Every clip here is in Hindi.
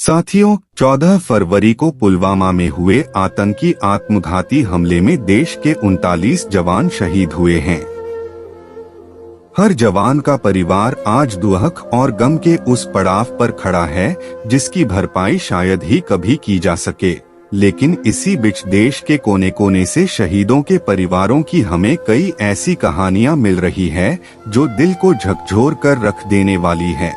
साथियों, 14 फरवरी को पुलवामा में हुए आतंकी आत्मघाती हमले में देश के 39 जवान शहीद हुए हैं। हर जवान का परिवार आज दुख और गम के उस पड़ाव पर खड़ा है जिसकी भरपाई शायद ही कभी की जा सके। लेकिन इसी बीच देश के कोने कोने से शहीदों के परिवारों की हमें कई ऐसी कहानियां मिल रही है जो दिल को झकझोर कर रख देने वाली है।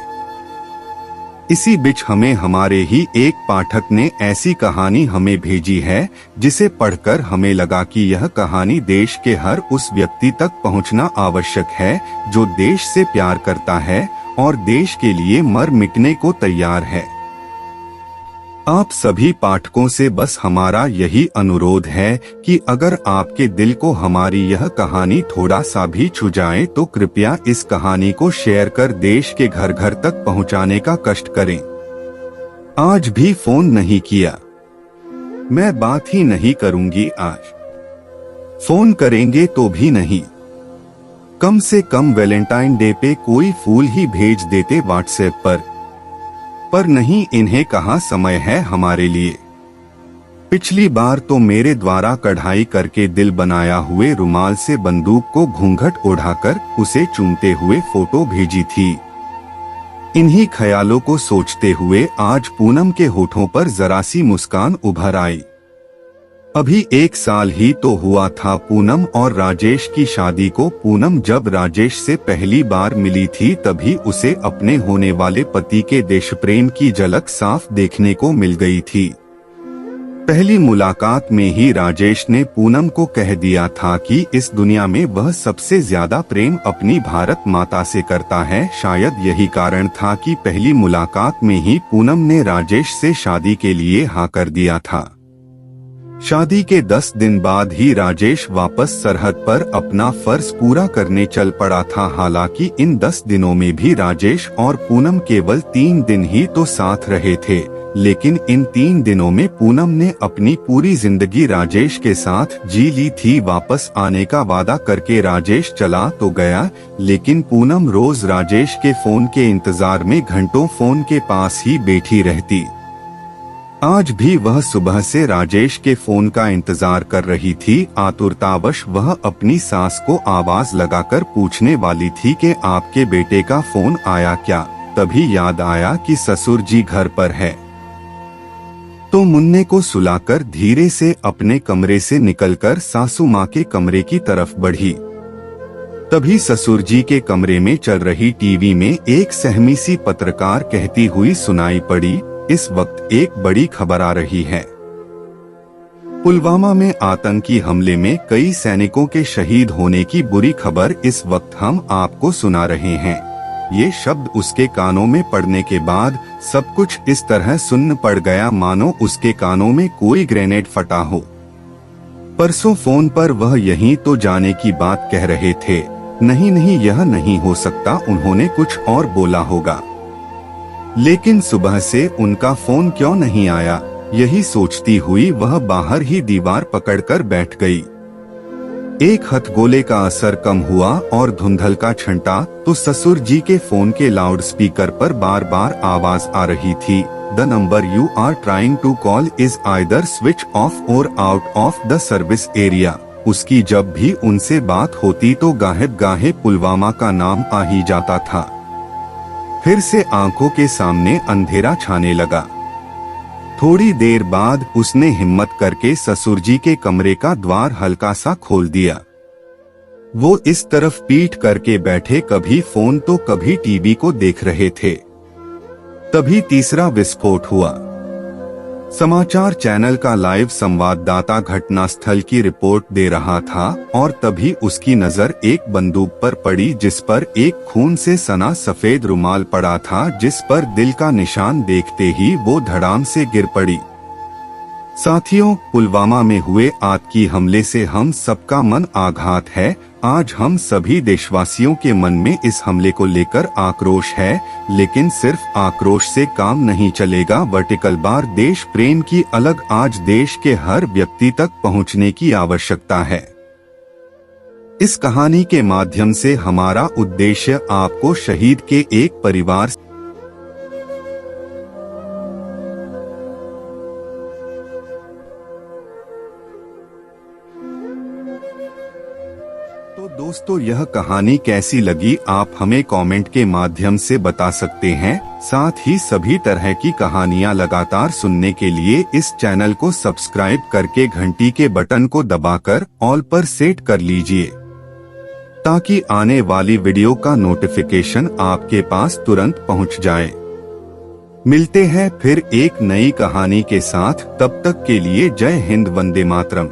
इसी बीच हमें हमारे ही एक पाठक ने ऐसी कहानी हमें भेजी है जिसे पढ़कर हमें लगा कि यह कहानी देश के हर उस व्यक्ति तक पहुंचना आवश्यक है जो देश से प्यार करता है और देश के लिए मर मिटने को तैयार है। आप सभी पाठकों से बस हमारा यही अनुरोध है कि अगर आपके दिल को हमारी यह कहानी थोड़ा सा भी छू जाए तो कृपया इस कहानी को शेयर कर देश के घर घर तक पहुंचाने का कष्ट करें। आज भी फोन नहीं किया, मैं बात ही नहीं करूंगी आज। फोन करेंगे तो भी नहीं, कम से कम वैलेंटाइन डे पे कोई फूल ही भेज देते व्हाट्सएप पर नहीं, इन्हें कहाँ समय है हमारे लिए। पिछली बार तो मेरे द्वारा कढ़ाई करके दिल बनाया हुए रुमाल से बंदूक को घूंघट ओढ़ाकर उसे चूमते हुए फोटो भेजी थी। इन्हीं ख्यालों को सोचते हुए आज पूनम के होठों पर जरा सी मुस्कान उभर आई। अभी 1 साल ही तो हुआ था पूनम और राजेश की शादी को। पूनम जब राजेश से पहली बार मिली थी तभी उसे अपने होने वाले पति के देश प्रेम की झलक साफ देखने को मिल गई थी। पहली मुलाकात में ही राजेश ने पूनम को कह दिया था कि इस दुनिया में वह सबसे ज्यादा प्रेम अपनी भारत माता से करता है। शायद यही कारण था कि पहली मुलाकात में ही पूनम ने राजेश से शादी के लिए हाँ कर दिया था। शादी के 10 दिन बाद ही राजेश वापस सरहद पर अपना फर्ज पूरा करने चल पड़ा था। हालांकि इन 10 दिनों में भी राजेश और पूनम केवल 3 दिन ही तो साथ रहे थे, लेकिन इन 3 दिनों में पूनम ने अपनी पूरी जिंदगी राजेश के साथ जी ली थी। वापस आने का वादा करके राजेश चला तो गया, लेकिन पूनम रोज राजेश के फोन के इंतजार में घंटों फोन के पास ही बैठी रहती। आज भी वह सुबह से राजेश के फोन का इंतजार कर रही थी। आतुरतावश वह अपनी सास को आवाज लगाकर पूछने वाली थी कि आपके बेटे का फोन आया क्या। तभी याद आया कि ससुर जी घर पर है, तो मुन्ने को सुलाकर धीरे से अपने कमरे से निकलकर सासू माँ के कमरे की तरफ बढ़ी। तभी ससुर जी के कमरे में चल रही टीवी में एक सहमी सी पत्रकार कहती हुई सुनाई पड़ी, इस वक्त एक बड़ी खबर आ रही है। पुलवामा में आतंकी हमले में कई सैनिकों के शहीद होने की बुरी खबर इस वक्त हम आपको सुना रहे हैं। ये शब्द उसके कानों में पड़ने के बाद सब कुछ इस तरह सुन्न पड़ गया मानो उसके कानों में कोई ग्रेनेड फटा हो। परसों फोन पर वह यहीं तो जाने की बात कह रहे थे। नहीं, यह नहीं हो सकता, उन्होंने कुछ और बोला होगा। लेकिन सुबह से उनका फोन क्यों नहीं आया, यही सोचती हुई वह बाहर ही दीवार पकड़कर बैठ गई। एक हथगोले का असर कम हुआ और धुंधल का छंटा तो ससुर जी के फोन के लाउड स्पीकर पर बार बार आवाज आ रही थी, the number you are trying to call is either switch off और out of the service area. उसकी जब भी उनसे बात होती तो गाहे गाहे पुलवामा का नाम आ ही जाता था। फिर से आंखों के सामने अंधेरा छाने लगा। थोड़ी देर बाद उसने हिम्मत करके ससुर जी के कमरे का द्वार हल्का सा खोल दिया। वो इस तरफ पीठ करके बैठे कभी फोन तो कभी टीवी को देख रहे थे। तभी तीसरा विस्फोट हुआ। समाचार चैनल का लाइव संवाददाता घटनास्थल की रिपोर्ट दे रहा था और तभी उसकी नजर एक बंदूक पर पड़ी जिस पर एक खून से सना सफेद रुमाल पड़ा था, जिस पर दिल का निशान देखते ही वो धड़ाम से गिर पड़ी। साथियों, पुलवामा में हुए आतंकी हमले से हम सबका मन आघात है। आज हम सभी देशवासियों के मन में इस हमले को लेकर आक्रोश है, लेकिन सिर्फ आक्रोश से काम नहीं चलेगा। वर्टिकल बार देश प्रेम की अलग आज देश के हर व्यक्ति तक पहुंचने की आवश्यकता है। इस कहानी के माध्यम से हमारा उद्देश्य आपको शहीद के एक परिवार तो दोस्तों, यह कहानी कैसी लगी आप हमें कमेंट के माध्यम से बता सकते हैं। साथ ही सभी तरह की कहानियां लगातार सुनने के लिए इस चैनल को सब्सक्राइब करके घंटी के बटन को दबाकर ऑल पर सेट कर लीजिए, ताकि आने वाली वीडियो का नोटिफिकेशन आपके पास तुरंत पहुंच जाए। मिलते हैं फिर एक नई कहानी के साथ, तब तक के लिए जय हिंद, वंदे मातरम।